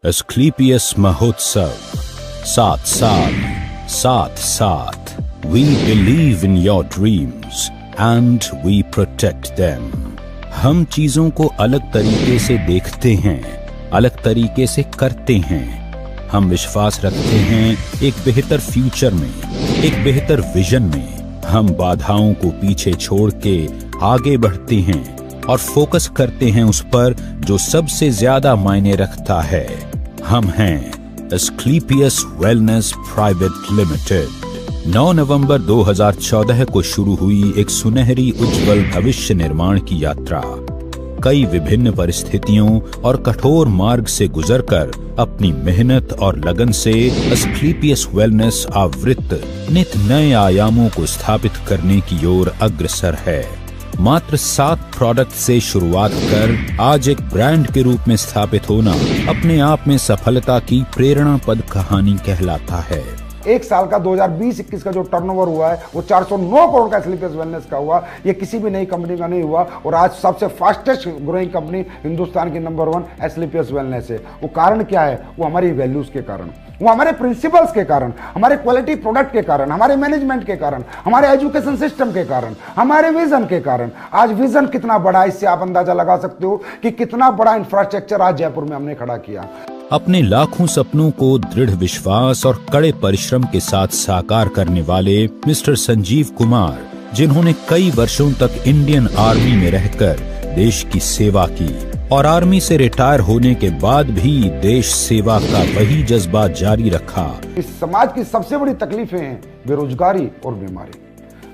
Asclepius महोत्सव 7 साल 7 साथ we believe in your dreams and we protect them. हम चीजों को अलग तरीके से देखते हैं, अलग तरीके से करते हैं। हम विश्वास रखते हैं एक बेहतर फ्यूचर में, एक बेहतर विजन में। हम बाधाओं को पीछे छोड़ के आगे बढ़ते हैं और फोकस करते हैं उस पर जो सबसे ज्यादा मायने रखता है। हम हैं एस्क्लेपियस वेलनेस प्राइवेट लिमिटेड। 9 नवंबर 2014 को शुरू हुई एक सुनहरी उज्जवल भविष्य निर्माण की यात्रा कई विभिन्न परिस्थितियों और कठोर मार्ग से गुजरकर अपनी मेहनत और लगन से एस्क्लेपियस वेलनेस आवृत्त नित नए आयामों को स्थापित करने की ओर अग्रसर है। मात्र 7 प्रोडक्ट से शुरुआत कर आज एक ब्रांड के रूप में स्थापित होना अपने आप में सफलता की प्रेरणापद कहानी कहलाता है। एक साल का 2020-21 का जो टर्नओवर हुआ है वो 409 करोड़ का एस्क्लेपियस वेलनेस का हुआ। ये किसी भी नई कंपनी का नहीं हुआ और आज सबसे फास्टेस्ट ग्रोइंग कंपनी हिंदुस्तान की नंबर 1 एस्क्लेपियस वेलनेस है। वो कारण क्या है? वो हमारी वैल्यूज के कारण, वो हमारे प्रिंसिपल्स के कारण, हमारे क्वालिटी प्रोडक्ट के कारण, हमारे मैनेजमेंट के कारण, हमारे एजुकेशन सिस्टम के कारण, हमारे विजन के कारण। आज विजन कितना बड़ा है इससे आप अंदाजा लगा सकते हो कि कितना बड़ा इंफ्रास्ट्रक्चर आज जयपुर में हमने खड़ा किया। अपने लाखों सपनों को दृढ़ विश्वास और कड़े परिश्रम के साथ साकार करने वाले मिस्टर संजीव कुमार, जिन्होंने कई वर्षों तक इंडियन आर्मी में रहकर देश की सेवा की और आर्मी से रिटायर होने के बाद भी देश सेवा का वही जज्बा जारी रखा। इस समाज की सबसे बड़ी तकलीफें हैं बेरोजगारी और बीमारी,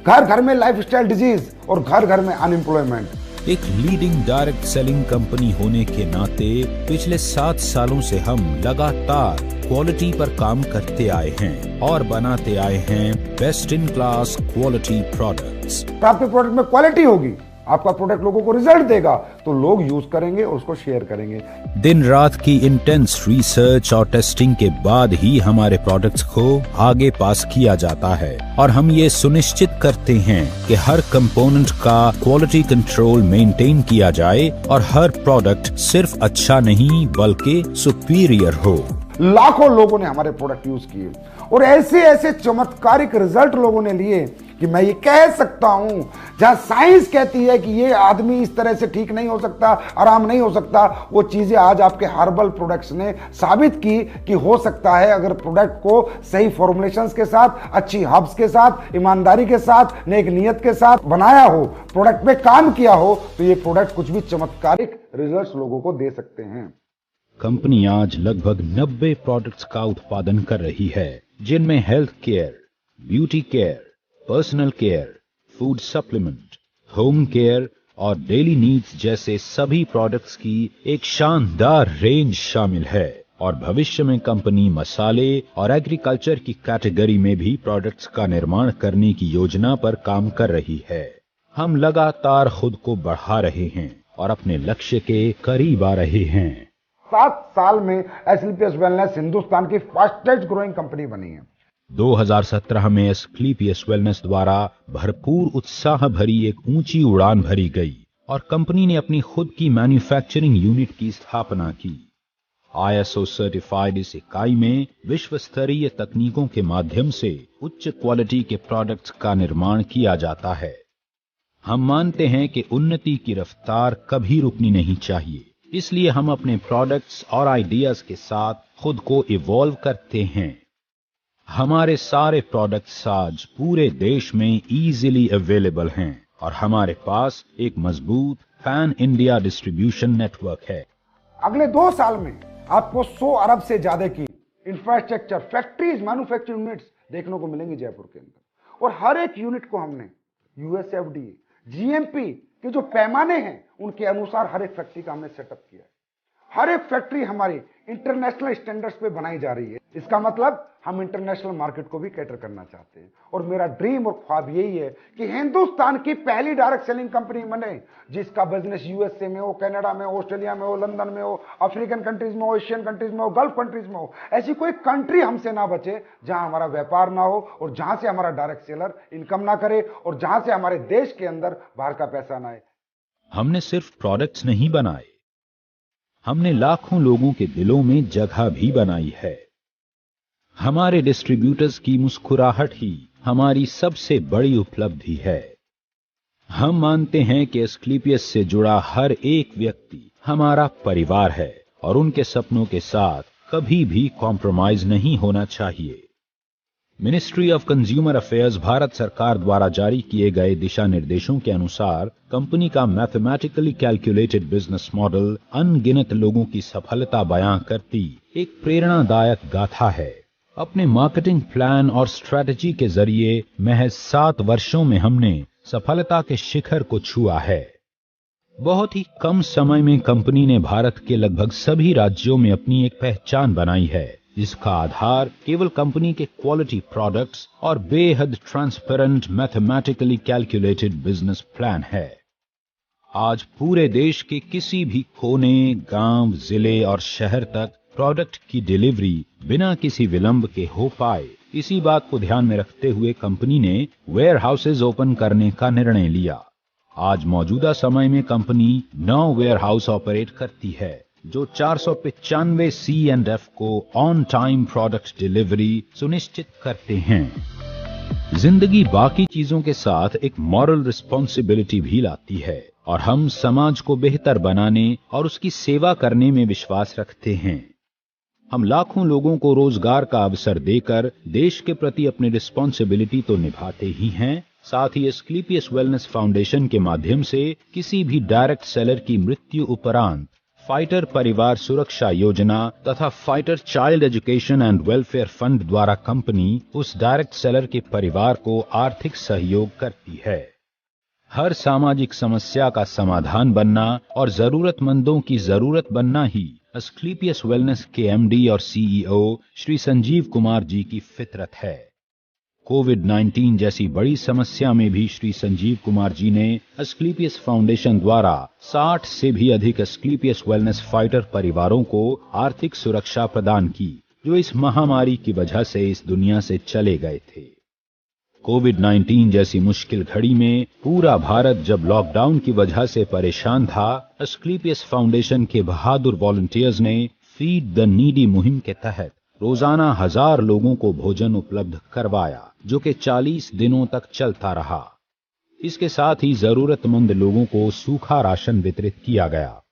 घर घर में लाइफस्टाइल डिजीज और घर घर में अनएम्प्लॉयमेंट। एक लीडिंग डायरेक्ट सेलिंग कंपनी होने के नाते पिछले 7 सालों से हम लगातार क्वालिटी पर काम करते आए हैं और बनाते आए हैं best in class quality products. आपके प्रोडक्ट में क्वालिटी होगी, आपका प्रोडक्ट लोगों को रिजल्ट देगा तो लोग यूज करेंगे और उसको शेयर करेंगे। दिन रात की इंटेंस रिसर्च और टेस्टिंग के बाद ही हमारे प्रोडक्ट्स को आगे पास किया जाता है और हम ये सुनिश्चित करते हैं कि हर कंपोनेंट का क्वालिटी कंट्रोल मेंटेन किया जाए और हर प्रोडक्ट सिर्फ अच्छा नहीं बल्कि सुपीरियर हो। लाखों लोगों ने हमारे प्रोडक्ट यूज किए और ऐसे ऐसे चमत्कारिक रिजल्ट लोगों ने लिए कि मैं ये कह सकता हूं, जहां साइंस कहती है कि ये आदमी इस तरह से ठीक नहीं हो सकता, आराम नहीं हो सकता, वो चीजें आज आपके हर्बल प्रोडक्ट्स ने साबित की कि हो सकता है। अगर प्रोडक्ट को सही फॉर्मुलेशंस के साथ, अच्छी हर्ब्स के साथ, ईमानदारी के साथ, नेक नियत के साथ बनाया हो, प्रोडक्ट पे काम किया हो, तो ये प्रोडक्ट कुछ भी चमत्कारिक रिजल्ट लोगों को दे सकते हैं। कंपनी आज लगभग 90 प्रोडक्ट्स का उत्पादन कर रही है, जिनमें health care, beauty care, personal care, food supplement, home care और डेली नीड्स जैसे सभी प्रोडक्ट्स की एक शानदार रेंज शामिल है। और भविष्य में कंपनी मसाले और एग्रीकल्चर की कैटेगरी में भी प्रोडक्ट्स का निर्माण करने की योजना पर काम कर रही है। हम लगातार खुद को बढ़ा रहे हैं और अपने लक्ष्य के करीब आ रहे हैं। 7 साल में एस्क्लेपियस वेलनेस हिंदुस्तान की फास्टेस्ट ग्रोइंग कंपनी बनी है। 2017 में एस्क्लेपियस वेलनेस द्वारा भरपूर उत्साह भरी एक ऊंची उड़ान भरी गई और कंपनी ने अपनी खुद की मैन्युफैक्चरिंग यूनिट की स्थापना की। ISO सर्टिफाइड इस इकाई में विश्व स्तरीय तकनीकों के माध्यम से उच्च क्वालिटी के प्रोडक्ट्स का निर्माण किया जाता है। हम मानते हैं कि उन्नति की रफ्तार कभी रुकनी नहीं चाहिए, इसलिए हम अपने प्रोडक्ट्स और आइडियाज के साथ खुद को इवॉल्व करते हैं। हमारे सारे प्रोडक्ट्स आज पूरे देश में इजीली अवेलेबल हैं और हमारे पास एक मजबूत पैन इंडिया डिस्ट्रीब्यूशन नेटवर्क है। अगले 2 साल में आपको 100 अरब से ज्यादा की इंफ्रास्ट्रक्चर, फैक्ट्रीज, मैन्युफैक्चरिंग यूनिट्स देखने को मिलेंगी जयपुर के अंदर और हर एक यूनिट को हमने USFDA, GMP के जो पैमाने हैं उनके अनुसार हर एक फैक्ट्री का हमने सेटअप किया है। हर एक फैक्ट्री हमारी इंटरनेशनल स्टैंडर्ड्स पे बनाई जा रही है। इसका मतलब हम इंटरनेशनल मार्केट को भी कैटर करना चाहते हैं और मेरा ड्रीम और ख्वाब यही है कि हिंदुस्तान की पहली डायरेक्ट सेलिंग कंपनी बने जिसका बिजनेस USA में हो, कनाडा में हो, ऑस्ट्रेलिया में हो, लंदन में हो, अफ्रीकन कंट्रीज में हो, एशियन कंट्रीज में हो, गल्फ कंट्रीज में हो। ऐसी कोई कंट्री हमसे ना बचे जहां हमारा व्यापार ना हो और जहां से हमारा डायरेक्ट सेलर इनकम ना करे और जहां से हमारे देश के अंदर बाहर का पैसा ना आए। हमने सिर्फ प्रोडक्ट्स नहीं बनाए, हमने लाखों लोगों के दिलों में जगह भी बनाई है। हमारे डिस्ट्रीब्यूटर्स की मुस्कुराहट ही हमारी सबसे बड़ी उपलब्धि है। हम मानते हैं कि एस्क्लेपियस से जुड़ा हर एक व्यक्ति हमारा परिवार है और उनके सपनों के साथ कभी भी कॉम्प्रोमाइज नहीं होना चाहिए। Ministry of consumer affairs Bharat सरकार द्वारा जारी किए गए दिशा निर्देशों के अनुसार कंपनी का मैथमेटिकली कैलकुलेटेड बिजनेस मॉडल अनगिनत लोगों की सफलता बयां करती एक प्रेरणादायक गाथा है। अपने मार्केटिंग प्लान और स्ट्रेटजी के जरिए महज 7 वर्षों में हमने सफलता के शिखर को छुआ है। बहुत ही कम समय में कंपनी ने भारत के लगभग सभी राज्यों में अपनी एक पहचान बनाई है, जिसका आधार केवल कंपनी के क्वालिटी प्रोडक्ट्स और बेहद transparent mathematically calculated business plan है। आज पूरे देश के किसी भी कोने, गांव, जिले और शहर तक प्रोडक्ट की डिलीवरी बिना किसी विलंब के हो पाए, इसी बात को ध्यान में रखते हुए कंपनी ने वेयर हाउसेज ओपन करने का निर्णय लिया। आज मौजूदा समय में कंपनी 9 वेयर हाउस ऑपरेट करती है, जो 495 C&F को ऑन टाइम प्रोडक्ट डिलीवरी सुनिश्चित करते हैं। जिंदगी बाकी चीजों के साथ एक मॉरल रिस्पॉन्सिबिलिटी भी लाती है और हम समाज को बेहतर बनाने और उसकी सेवा करने में विश्वास रखते हैं। हम लाखों लोगों को रोजगार का अवसर देकर देश के प्रति अपनी रिस्पॉन्सिबिलिटी तो निभाते ही हैं, साथ ही एस्क्लेपियस वेलनेस फाउंडेशन के माध्यम से किसी भी डायरेक्ट सेलर की मृत्यु उपरांत फाइटर परिवार सुरक्षा योजना तथा fighter child education and welfare fund द्वारा कंपनी उस डायरेक्ट सेलर के परिवार को आर्थिक सहयोग करती है। हर सामाजिक समस्या का समाधान बनना और जरूरतमंदों की जरूरत बनना ही एस्क्लेपियस वेलनेस के MD और CEO श्री संजीव कुमार जी की फितरत है। कोविड-19 जैसी बड़ी समस्या में भी श्री संजीव कुमार जी ने एस्क्लेपियस फाउंडेशन द्वारा 60 से भी अधिक एस्क्लेपियस वेलनेस फाइटर परिवारों को आर्थिक सुरक्षा प्रदान की, जो इस महामारी की वजह से इस दुनिया से चले गए थे। कोविड-19 जैसी मुश्किल घड़ी में पूरा भारत जब लॉकडाउन की वजह से परेशान था, एस्क्लेपियस फाउंडेशन के बहादुर वॉलंटियर्स ने फीड द नीडी मुहिम के तहत रोजाना 1000 लोगों को भोजन उपलब्ध करवाया, जो कि 40 दिनों तक चलता रहा। इसके साथ ही जरूरतमंद लोगों को सूखा राशन वितरित किया गया।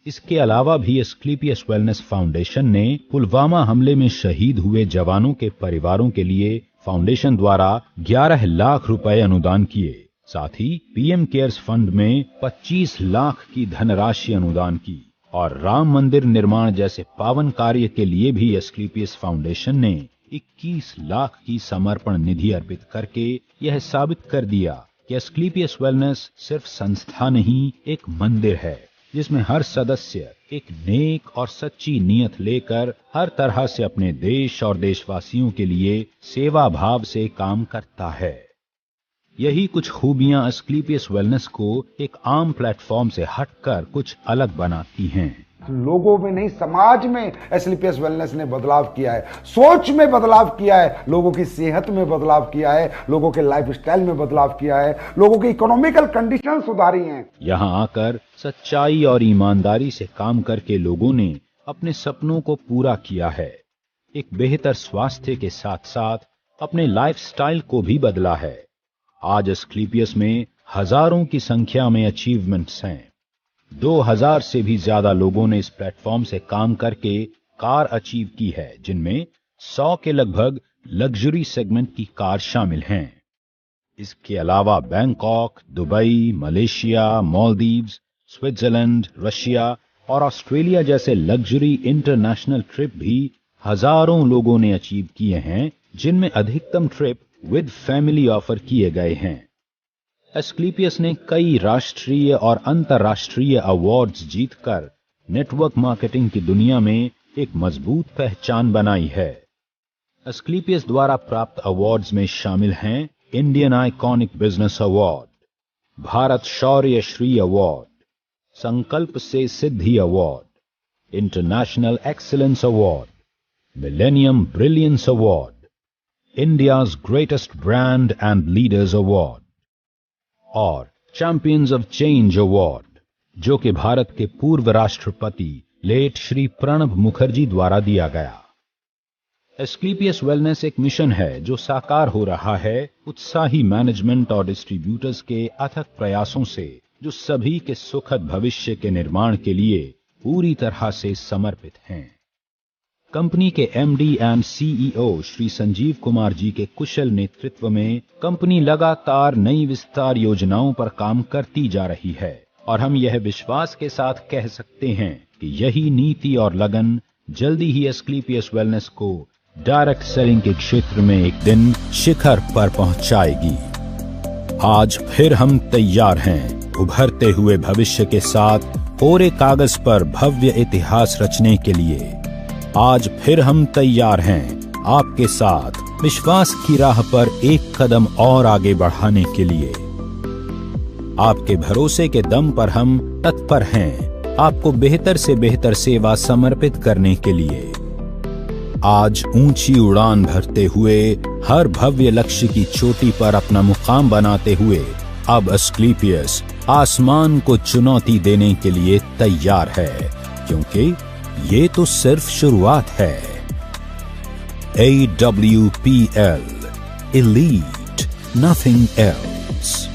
इसके अलावा भी एस्क्लेपियस वेलनेस फाउंडेशन ने पुलवामा हमले में शहीद हुए जवानों के परिवारों के लिए फाउंडेशन द्वारा 11 लाख रुपए अनुदान किए। साथ ही PM केयर्स फंड में 25 लाख की धनराशि अनुदान की और राम मंदिर निर्माण जैसे पावन कार्य के लिए भी एस्क्लेपियस फाउंडेशन ने 21 लाख की समर्पण निधि अर्पित करके यह साबित कर दिया कि एस्क्लेपियस वेलनेस सिर्फ संस्था नहीं, एक मंदिर है जिसमें हर सदस्य एक नेक और सच्ची नीयत लेकर हर तरह से अपने देश और देशवासियों के लिए सेवा भाव से काम करता है। यही कुछ खूबियां एस्क्लेपियस वेलनेस को एक आम प्लेटफॉर्म से हटकर कुछ अलग बनाती हैं। लोगों में नहीं, समाज में एस्क्लेपियस वेलनेस ने बदलाव किया है, सोच में बदलाव किया है, लोगों की सेहत में बदलाव किया है, लोगों के लाइफस्टाइल में बदलाव किया है, लोगों की इकोनॉमिकल कंडीशन सुधारी हैं। यहाँ आकर सच्चाई और ईमानदारी से काम करके लोगों ने अपने सपनों को पूरा किया है। एक बेहतर स्वास्थ्य के साथ साथ अपने लाइफस्टाइल को भी बदला है। आज एस्क्लेपियस में हजारों की संख्या में अचीवमेंट्स हैं। 2000 से भी ज्यादा लोगों ने इस प्लेटफॉर्म से काम करके कार अचीव की है, जिनमें 100 के लगभग लग्जरी सेगमेंट की कार शामिल हैं। इसके अलावा Bangkok, Dubai, Malaysia, Maldives, Switzerland, Russia और ऑस्ट्रेलिया जैसे लग्जरी इंटरनेशनल ट्रिप भी हजारों लोगों ने अचीव किए हैं, जिनमें अधिकतम ट्रिप विद फैमिली ऑफर किए गए हैं। एस्क्लेपियस ने कई राष्ट्रीय और अंतर्राष्ट्रीय अवार्ड्स जीतकर नेटवर्क मार्केटिंग की दुनिया में एक मजबूत पहचान बनाई है। एस्क्लेपियस द्वारा प्राप्त अवार्ड्स में शामिल हैं Indian iconic business award, Bharat Shaurya Shri award, Sankalp से Siddhi award, international excellence award, millennium brilliance award, India's greatest brand and leaders award और चैंपियंस ऑफ चेंज अवार्ड, जो कि भारत के पूर्व राष्ट्रपति लेट श्री प्रणब मुखर्जी द्वारा दिया गया। एस्क्लेपियस वेलनेस एक मिशन है जो साकार हो रहा है उत्साही मैनेजमेंट और डिस्ट्रीब्यूटर्स के अथक प्रयासों से, जो सभी के सुखद भविष्य के निर्माण के लिए पूरी तरह से समर्पित हैं। कंपनी के MD and CEO Shri Sanjeev Kumar ji के कुशल नेतृत्व में कंपनी लगातार नई विस्तार योजनाओं पर काम करती जा रही है और हम यह विश्वास के साथ कह सकते हैं कि यही नीति और लगन जल्दी ही एस्क्लेपियस वेलनेस को डायरेक्ट सेलिंग के क्षेत्र में एक दिन शिखर पर पहुंचाएगी। आज फिर हम तैयार हैं उभरते हुए भविष्य के साथ कोरे कागज पर भव्य इतिहास रचने के लिए। आज फिर हम तैयार हैं आपके साथ विश्वास की राह पर एक कदम और आगे बढ़ाने के लिए। आपके भरोसे के दम पर हम तत्पर हैं आपको बेहतर से बेहतर सेवा समर्पित करने के लिए। आज ऊंची उड़ान भरते हुए हर भव्य लक्ष्य की चोटी पर अपना मुकाम बनाते हुए अब एस्क्लेपियस आसमान को चुनौती देने के लिए तैयार है, क्योंकि ये तो सिर्फ शुरुआत है। AWPL, Elite, nothing else।